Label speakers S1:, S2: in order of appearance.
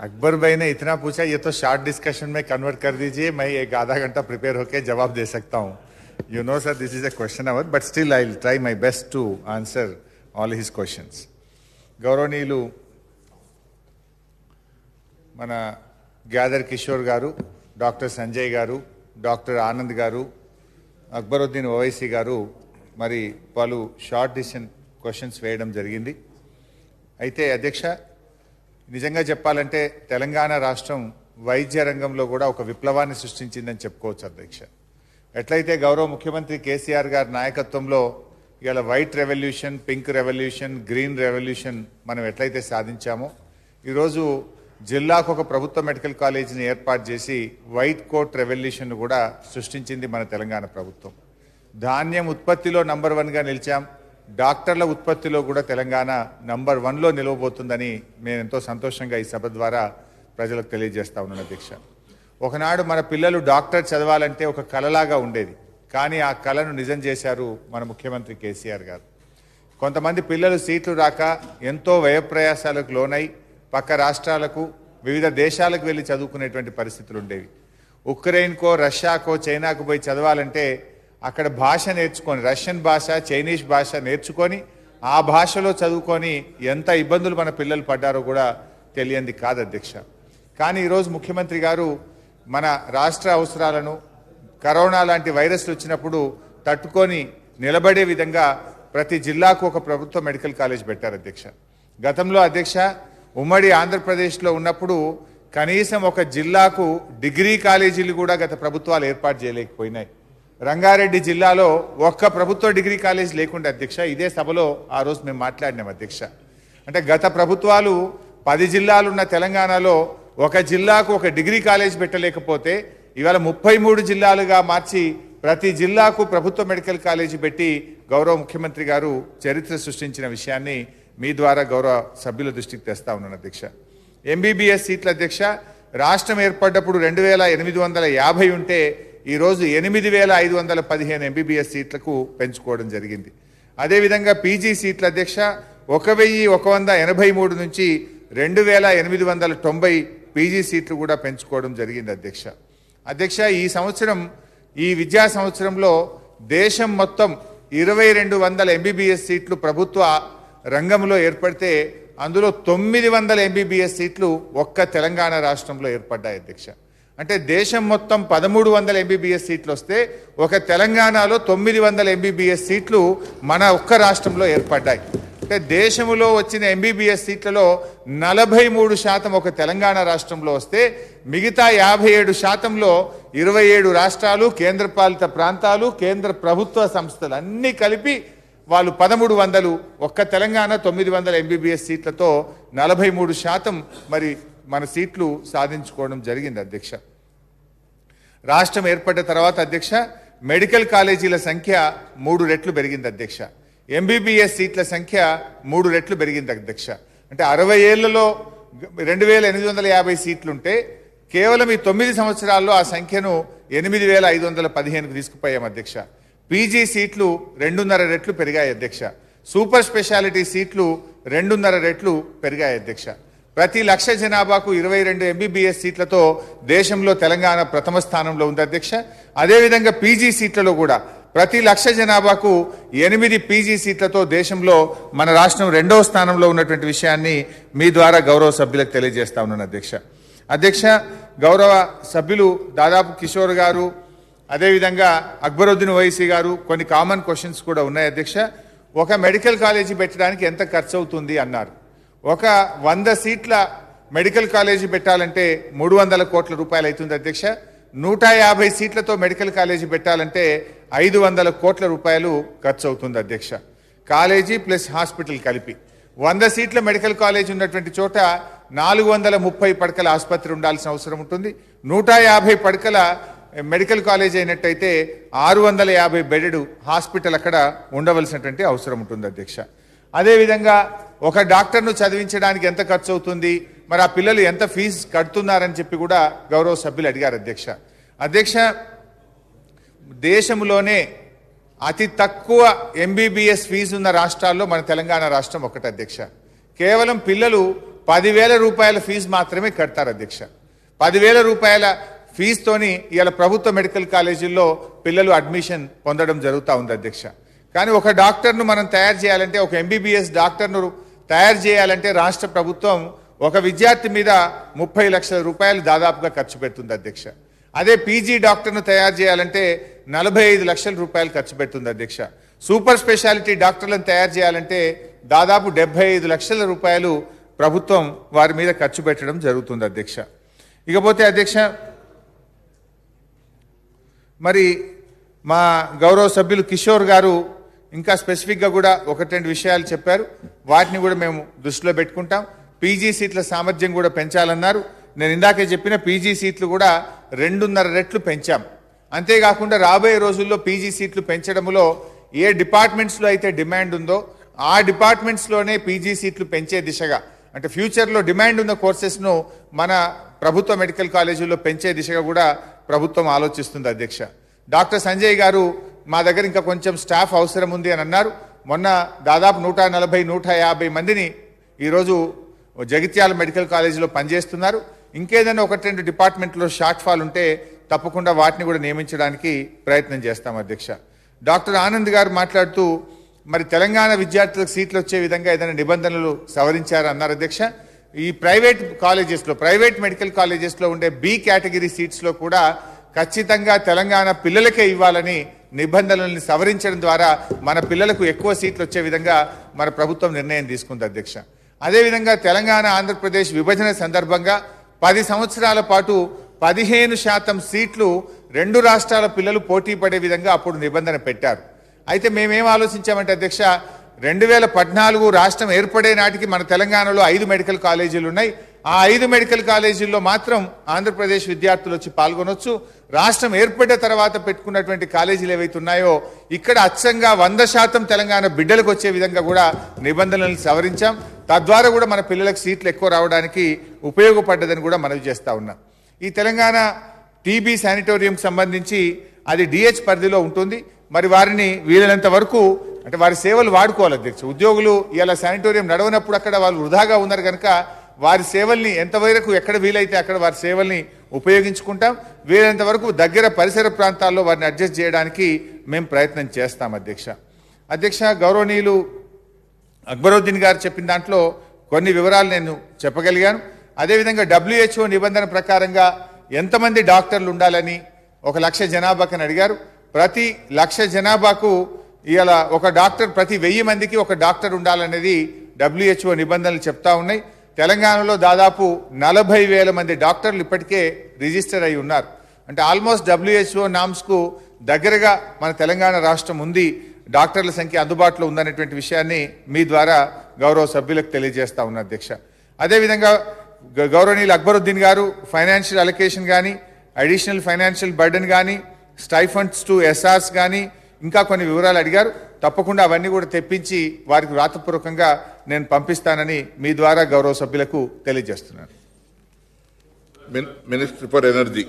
S1: अकबर भाई ने इतना पूछा, ये तो शॉर्ट डिस्कशन में कन्वर्ट कर दीजिए, मैं एक आधा घंटा प्रिपेयर होकर जवाब दे सकता हूँ. You know, sir, this is a question hour, but still I'll try my best to answer all his questions. గౌరవనీయులు మన గ్యాదర్ కిషోర్ గారు, డాక్టర్ సంజయ్ గారు, డాక్టర్ ఆనంద్ గారు, అక్బరుద్దీన్ ఓవైసీ గారు మరి పలు షార్ట్ డిసిషన్ క్వశ్చన్స్ వేయడం జరిగింది. అయితే అధ్యక్ష, నిజంగా చెప్పాలంటే తెలంగాణ రాష్ట్రం వైద్య రంగంలో కూడా ఒక విప్లవాన్ని సృష్టించిందని చెప్పుకోవచ్చు అధ్యక్ష. ఎట్లయితే గౌరవ ముఖ్యమంత్రి కేసీఆర్ గారి నాయకత్వంలో ఇవాళ white revolution, pink revolution, green revolution మనం ఎట్లయితే సాధించామో, ఈరోజు జిల్లాకు ఒక ప్రభుత్వ మెడికల్ కాలేజీని ఏర్పాటు చేసి వైట్ కోట్ రెవల్యూషన్ కూడా సృష్టించింది మన తెలంగాణ ప్రభుత్వం. ధాన్యం ఉత్పత్తిలో నంబర్ 1గా నిలిచాం. డాక్టర్ల ఉత్పత్తిలో కూడా తెలంగాణ నంబర్ 1లో నిలవబోతుందని నేను ఎంతో సంతోషంగా ఈ సభ ద్వారా ప్రజలకు తెలియజేస్తా ఉన్నాను అధ్యక్ష. ఒకనాడు మన పిల్లలు డాక్టర్ చదవాలంటే ఒక కలలాగా ఉండేది, కానీ ఆ కలను నిజం చేశారు మన ముఖ్యమంత్రి కేసీఆర్ గారు. కొంతమంది పిల్లలు సీట్లు రాక ఎంతో వ్యయప్రయాసాలకు లోనై పక్క రాష్ట్రాలకు, వివిధ దేశాలకు వెళ్ళి చదువుకునేటువంటి పరిస్థితులు ఉండేవి. ఉక్రెయిన్కో, రష్యాకో, చైనాకు పోయి చదవాలంటే అక్కడ భాష నేర్చుకొని, రష్యన్ భాష, చైనీస్ భాష నేర్చుకొని ఆ భాషలో చదువుకొని ఎంత ఇబ్బందులు మన పిల్లలు పడ్డారో కూడా తెలియంది కాదు అధ్యక్ష. కానీ ఈరోజు ముఖ్యమంత్రి గారు మన రాష్ట్ర అవసరాలను, కరోనా లాంటి వైరస్లు వచ్చినప్పుడు తట్టుకొని నిలబడే విధంగా ప్రతి జిల్లాకు ఒక ప్రభుత్వ మెడికల్ కాలేజ్ పెట్టారు అధ్యక్ష. గతంలో అధ్యక్ష, ఉమ్మడి ఆంధ్రప్రదేశ్లో ఉన్నప్పుడు కనీసం ఒక జిల్లాకు డిగ్రీ కాలేజీలు కూడా గత ప్రభుత్వాలు ఏర్పాటు చేయలేకపోయినాయి. రంగారెడ్డి జిల్లాలో ఒక్క ప్రభుత్వ డిగ్రీ కాలేజ్ లేకుండా అధ్యక్ష, ఇదే సభలో ఆ రోజు మేము మాట్లాడినాం అధ్యక్ష. అంటే గత ప్రభుత్వాలు 10 జిల్లాలున్న తెలంగాణలో ఒక జిల్లాకు ఒక డిగ్రీ కాలేజ్ పెట్టలేకపోతే ఇవాళ 33 జిల్లాలుగా మార్చి ప్రతి జిల్లాకు ప్రభుత్వ మెడికల్ కాలేజీ పెట్టి గౌరవ ముఖ్యమంత్రి గారు చరిత్ర సృష్టించిన విషయాన్ని మీ ద్వారా గౌరవ సభ్యుల దృష్టికి తెస్తా ఉన్నాను అధ్యక్ష. ఎంబీబీఎస్ సీట్ల అధ్యక్ష, రాష్ట్రం ఏర్పడ్డప్పుడు 2850 ఉంటే ఈరోజు 8515 ఎంబీబీఎస్ సీట్లకు పెంచుకోవడం జరిగింది. అదేవిధంగా పీజీ సీట్ల అధ్యక్ష 1183 నుంచి 2890 పీజీ సీట్లు కూడా పెంచుకోవడం జరిగింది అధ్యక్ష. అధ్యక్ష, ఈ విద్యా సంవత్సరంలో దేశం మొత్తం 2200 ఎంబీబీఎస్ సీట్లు ప్రభుత్వ రంగంలో ఏర్పడితే అందులో 900 ఎంబీబీఎస్ సీట్లు ఒక్క తెలంగాణ రాష్ట్రంలో ఏర్పడ్డాయి అధ్యక్ష. అంటే దేశం మొత్తం 1300 ఎంబీబీఎస్ సీట్లు వస్తే ఒక తెలంగాణలో 900 ఎంబీబీఎస్ సీట్లు మన ఒక్క రాష్ట్రంలో ఏర్పడ్డాయి. అంటే దేశంలో వచ్చిన ఎంబీబీఎస్ సీట్లలో 43% ఒక తెలంగాణ రాష్ట్రంలో వస్తే మిగతా 57%లో 27 రాష్ట్రాలు, కేంద్రపాలిత ప్రాంతాలు, కేంద్ర ప్రభుత్వ సంస్థలు అన్నీ కలిపి వాళ్ళు 1300, ఒక్క తెలంగాణ 900 ఎంబీబీఎస్ సీట్లతో 43% మరి మన సీట్లు సాధించుకోవడం జరిగింది అధ్యక్ష. రాష్ట్రం ఏర్పడ్డ తర్వాత అధ్యక్ష, మెడికల్ కాలేజీల సంఖ్య 3 రెట్లు పెరిగింది అధ్యక్ష. ఎంబీబీఎస్ సీట్ల సంఖ్య 3 రెట్లు పెరిగింది అధ్యక్ష. అంటే 60 ఏళ్లలో 2850 సీట్లుంటే కేవలం ఈ 9 సంవత్సరాల్లో ఆ సంఖ్యను 8515కు తీసుకుపోయాం అధ్యక్ష. పీజీ సీట్లు 2.5 రెట్లు పెరిగాయి అధ్యక్ష. సూపర్ స్పెషాలిటీ సీట్లు 2.5 రెట్లు పెరిగాయి అధ్యక్ష. ప్రతి 1,00,000 జనాభాకు 22 ఎంబీబీఎస్ సీట్లతో దేశంలో తెలంగాణ ప్రథమ స్థానంలో ఉంది అధ్యక్ష. అదేవిధంగా పీజీ సీట్లలో కూడా ప్రతి 1,00,000 జనాభాకు 8 పీజీ సీట్లతో దేశంలో మన రాష్ట్రం 2వ స్థానంలో ఉన్నటువంటి విషయాన్ని మీ ద్వారా గౌరవ సభ్యులకు తెలియజేస్తా ఉన్నాను అధ్యక్ష. అధ్యక్ష, గౌరవ సభ్యులు దాదాపు కిషోర్ గారు, అదేవిధంగా అక్బరుద్దీన్ ఓవైసీ గారు కొన్ని కామన్ క్వశ్చన్స్ కూడా ఉన్నాయి అధ్యక్ష. ఒక మెడికల్ కాలేజీ పెట్టడానికి ఎంత ఖర్చు అవుతుంది అన్నారు. ఒక 100 సీట్ల మెడికల్ కాలేజీ పెట్టాలంటే 300 కోట్ల రూపాయలు అవుతుంది అధ్యక్ష. 150 సీట్లతో మెడికల్ కాలేజీ పెట్టాలంటే 500 కోట్ల రూపాయలు ఖర్చు అవుతుంది అధ్యక్ష. కాలేజీ ప్లస్ హాస్పిటల్ కలిపి 100 సీట్ల మెడికల్ కాలేజీ ఉన్నటువంటి చోట 430 పడకల ఆసుపత్రి ఉండాల్సిన అవసరం ఉంటుంది. 150 పడకల మెడికల్ కాలేజ్ అయినట్టయితే 650 బెడెడ్ హాస్పిటల్ అక్కడ ఉండవలసినటువంటి అవసరం ఉంటుంది అధ్యక్ష. అదేవిధంగా ఒక డాక్టర్ను చదివించడానికి ఎంత ఖర్చు అవుతుంది, మరి ఆ పిల్లలు ఎంత ఫీజు కడుతున్నారని చెప్పి కూడా గౌరవ సభ్యులు అడిగారు అధ్యక్ష. అధ్యక్ష, దేశంలోనే అతి తక్కువ ఎంబీబీఎస్ ఫీజు ఉన్న రాష్ట్రాల్లో మన తెలంగాణ రాష్ట్రం ఒకటి అధ్యక్ష. కేవలం పిల్లలు 10,000 రూపాయల ఫీజు మాత్రమే కడతారు అధ్యక్ష. 10,000 రూపాయల ఫీజుతోని ఇవాళ ప్రభుత్వ మెడికల్ కాలేజీల్లో పిల్లలు అడ్మిషన్ పొందడం జరుగుతూ ఉంది అధ్యక్ష. కానీ ఒక డాక్టర్ను మనం తయారు చేయాలంటే, ఒక MBBS డాక్టర్ను తయారు చేయాలంటే రాష్ట్ర ప్రభుత్వం ఒక విద్యార్థి మీద 30 లక్షల రూపాయలు దాదాపుగా ఖర్చు పెడుతుంది అధ్యక్ష. అదే పీజీ డాక్టర్ను తయారు చేయాలంటే 45 లక్షల రూపాయలు ఖర్చు పెడుతుంది అధ్యక్ష. సూపర్ స్పెషాలిటీ డాక్టర్లను తయారు చేయాలంటే దాదాపు 75 లక్షల రూపాయలు ప్రభుత్వం వారి మీద ఖర్చు పెట్టడం జరుగుతుంది అధ్యక్ష. ఇకపోతే అధ్యక్ష, మరి మా గౌరవ సభ్యులు కిషోర్ గారు ఇంకా స్పెసిఫిక్గా కూడా 1-2 విషయాలు చెప్పారు. వాటిని కూడా మేము దృష్టిలో పెట్టుకుంటాం. పీజీ సీట్ల సామర్థ్యం కూడా పెంచాలన్నారు. నేను ఇందాకే చెప్పిన పీజీ సీట్లు కూడా 2.5 రెట్లు పెంచాం. అంతేకాకుండా రాబోయే రోజుల్లో పీజీ సీట్లు పెంచడంలో ఏ డిపార్ట్మెంట్స్లో అయితే డిమాండ్ ఉందో ఆ డిపార్ట్మెంట్స్లోనే పీజీ సీట్లు పెంచే దిశగా, అంటే ఫ్యూచర్లో డిమాండ్ ఉన్న కోర్సెస్ను మన ప్రభుత్వ మెడికల్ కాలేజీల్లో పెంచే దిశగా కూడా ప్రభుత్వం ఆలోచిస్తుంది అధ్యక్ష. డాక్టర్ సంజయ్ గారు మా దగ్గర ఇంకా కొంచెం స్టాఫ్ అవసరం ఉంది అని అన్నారు. మొన్న దాదాపు 140-150 మందిని ఈరోజు జగిత్యాల మెడికల్ కాలేజీలో పనిచేస్తున్నారు. ఇంకేదైనా 1-2 డిపార్ట్మెంట్లో షార్ట్ ఫాల్ ఉంటే తప్పకుండా వాటిని కూడా నియమించడానికి ప్రయత్నం చేస్తాం అధ్యక్ష. డాక్టర్ ఆనంద్ గారు మాట్లాడుతూ మరి తెలంగాణ విద్యార్థులకు సీట్లు వచ్చే విధంగా ఏదైనా నిబంధనలు సవరించారు అన్నారు అధ్యక్ష. ఈ ప్రైవేట్ మెడికల్ కాలేజెస్లో ఉండే బి కేటగిరీ సీట్స్లో కూడా ఖచ్చితంగా తెలంగాణ పిల్లలకే ఇవ్వాలని నిబంధనల్ని సవరించడం ద్వారా మన పిల్లలకు ఎక్కువ సీట్లు వచ్చే విధంగా మన ప్రభుత్వం నిర్ణయం తీసుకుంది అధ్యక్ష. అదేవిధంగా తెలంగాణ ఆంధ్రప్రదేశ్ విభజన సందర్భంగా 10 సంవత్సరాల పాటు 15% సీట్లు 2 రాష్ట్రాల పిల్లలు పోటీ పడే విధంగా అప్పుడు నిబంధన పెట్టారు. అయితే మేమేం ఆలోచించామంటే అధ్యక్ష, 2014 రాష్ట్రం ఏర్పడే నాటికి మన తెలంగాణలో 5 మెడికల్ కాలేజీలు ఉన్నాయి. ఆ 5 మెడికల్ కాలేజీల్లో మాత్రం ఆంధ్రప్రదేశ్ విద్యార్థులు వచ్చి పాల్గొనొచ్చు. రాష్ట్రం ఏర్పడిన తర్వాత పెట్టుకున్నటువంటి కాలేజీలు ఏవైతే ఉన్నాయో ఇక్కడ అచ్చంగా 100% తెలంగాణ బిడ్డలకు వచ్చే విధంగా కూడా నిబంధనలను సవరించాం. తద్వారా కూడా మన పిల్లలకు సీట్లు ఎక్కువ రావడానికి ఉపయోగపడ్డదని కూడా మనవి చేస్తా ఉన్నాం. ఈ తెలంగాణ టీబీ శానిటోరియం సంబంధించి అది డిహెచ్ పరిధిలో ఉంటుంది. మరి వారిని వీలైనంత వరకు అంటే వారి సేవలు వాడుకోవాలి అధ్యక్ష. ఉద్యోగులు ఇలా శానిటోరియం నడవనప్పుడు అక్కడ వాళ్ళు వృధాగా ఉన్నారు కనుక వారి సేవల్ని ఎంతవరకు ఎక్కడ వీలైతే అక్కడ వారి సేవల్ని ఉపయోగించుకుంటాం. వీలైనంత వరకు దగ్గర పరిసర ప్రాంతాల్లో వారిని అడ్జస్ట్ చేయడానికి మేము ప్రయత్నం చేస్తాం అధ్యక్ష. గౌరవనీయులు అక్బరుద్దీన్ గారు చెప్పిన దాంట్లో కొన్ని వివరాలు నేను చెప్పగలిగాను. అదేవిధంగా WHO నిబంధన ప్రకారంగా ఎంతమంది డాక్టర్లు ఉండాలని 1,00,000 జనాభాకని అడిగారు. ప్రతి 1,00,000 జనాభాకు ఇలా ఒక డాక్టర్, ప్రతి 1000 మందికి ఒక డాక్టర్ ఉండాలనేది WHO నిబంధనలు చెప్తా ఉన్నాయి. తెలంగాణలో దాదాపు 40,000 మంది డాక్టర్లు ఇప్పటికే రిజిస్టర్ అయి ఉన్నారు. అంటే ఆల్మోస్ట్ WHO నామ్స్కు దగ్గరగా మన తెలంగాణ రాష్ట్రం ఉంది. డాక్టర్ల సంఖ్య అందుబాటులో ఉందనేటువంటి విషయాన్ని మీ ద్వారా గౌరవ సభ్యులకు తెలియజేస్తా ఉన్నా అధ్యక్ష. అదేవిధంగా గౌరవనీయులు అక్బరుద్దీన్ గారు ఫైనాన్షియల్ అలొకేషన్ కానీ, అడిషనల్ ఫైనాన్షియల్ బర్డెన్ కానీ, స్టైఫండ్స్ టు SRs కానీ ఇంకా కొన్ని వివరాలు అడిగారు. తప్పకుండా అవన్నీ కూడా తెప్పించి వారికి వ్రాతపూర్వకంగా నేను పంపిస్తానని మీ ద్వారా గౌరవ సభ్యులకు తెలియజేస్తున్నాను.
S2: Minister for energy.